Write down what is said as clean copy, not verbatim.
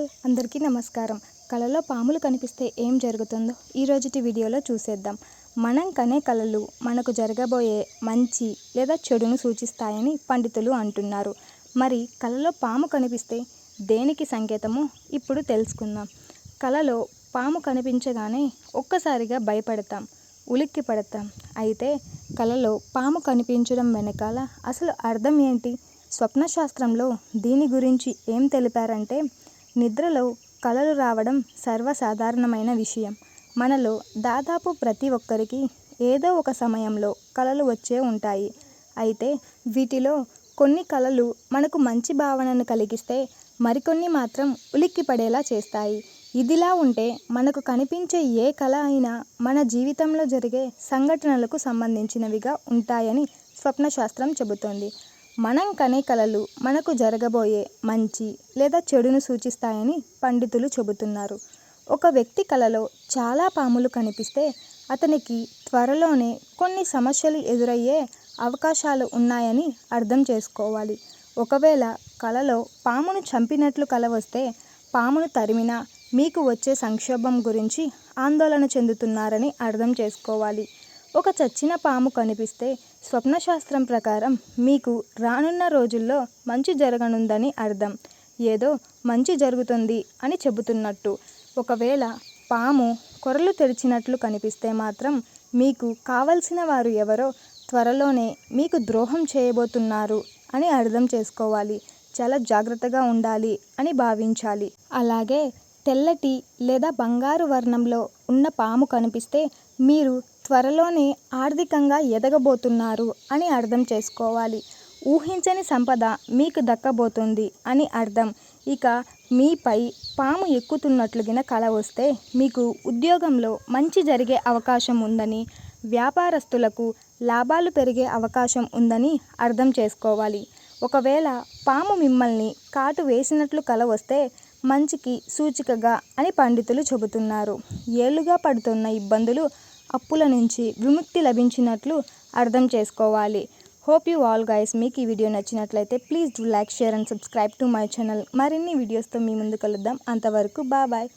All అందరికీ నమస్కారం. కలలో పాములు కనిపిస్తే ఏం జరుగుతుందో ఈరోజుటి వీడియోలో చూసేద్దాం. మనం కనే కలలు మనకు జరగబోయే మంచి లేదా చెడును సూచిస్తాయని పండితులు అంటున్నారు. మరి కలలో పాము కనిపిస్తే దేనికి సంకేతమో ఇప్పుడు తెలుసుకుందాం. కలలో పాము కనిపించగానే ఒక్కసారిగా భయపడతాం, ఉలిక్కి పడతాం. అయితే కలలో పాము కనిపించడం వెనకాల అసలు అర్థం ఏంటి? స్వప్నశాస్త్రంలో దీని గురించి ఏం తెలిపారంటే, నిద్రలో కలలు రావడం సర్వసాధారణమైన విషయం. మనలో దాదాపు ప్రతి ఒక్కరికి ఏదో ఒక సమయంలో కలలు వచ్చే ఉంటాయి. అయితే వీటిలో కొన్ని కలలు మనకు మంచి భావనను కలిగిస్తే, మరికొన్ని మాత్రం ఉలిక్కి పడేలా చేస్తాయి. ఇదిలా ఉంటే మనకు కనిపించే ఏ కల అయినా మన జీవితంలో జరిగే సంఘటనలకు సంబంధించినవిగా ఉంటాయని స్వప్నశాస్త్రం చెబుతోంది. మనం కనే కలలు మనకు జరగబోయే మంచి లేదా చెడును సూచిస్తాయని పండితులు చెబుతున్నారు. ఒక వ్యక్తి కలలో చాలా పాములు కనిపిస్తే అతనికి త్వరలోనే కొన్ని సమస్యలు ఎదురయ్యే అవకాశాలు ఉన్నాయని అర్థం చేసుకోవాలి. ఒకవేళ కలలో పామును చంపినట్లు కల వస్తే, పామును తరిమినా మీకు వచ్చే సంక్షోభం గురించి ఆందోళన చెందుతున్నారని అర్థం చేసుకోవాలి. ఒక చచ్చిన పాము కనిపిస్తే స్వప్నశాస్త్రం ప్రకారం మీకు రానున్న రోజుల్లో మంచి జరగనుందని అర్థం. ఏదో మంచి జరుగుతుంది అని చెబుతున్నట్టు. ఒకవేళ పాము కొరలు తెరిచినట్లు కనిపిస్తే మాత్రం మీకు కావలసిన వారు ఎవరో త్వరలోనే మీకు ద్రోహం చేయబోతున్నారు అని అర్థం చేసుకోవాలి. చాలా జాగ్రత్తగా ఉండాలి అని భావించాలి. అలాగే తెల్లటి లేదా బంగారు వర్ణంలో ఉన్న పాము కనిపిస్తే మీరు త్వరలోనే ఆర్థికంగా ఎదగబోతున్నారు అని అర్థం చేసుకోవాలి. ఊహించని సంపద మీకు దక్కబోతుంది అని అర్థం. ఇక మీపై పాము ఎక్కుతున్నట్లుగిన కల వస్తే మీకు ఉద్యోగంలో మంచి జరిగే అవకాశం ఉందని, వ్యాపారస్తులకు లాభాలు పెరిగే అవకాశం ఉందని అర్థం చేసుకోవాలి. ఒకవేళ పాము మిమ్మల్ని కాటు వేసినట్లు కల వస్తే మంచికి సూచికగా అని పండితులు చెబుతున్నారు. ఏళ్లుగా పడుతున్న ఇబ్బందులు, అప్పుల నుంచి విముక్తి లభించినట్లు అర్థం చేసుకోవాలి. Hope you all guys. మీకు ఈ వీడియో నచ్చినట్లయితే please do like, share and subscribe to my channel. మరిన్ని వీడియోస్తో మీ ముందు కలుద్దాం. అంతవరకు బాయ్.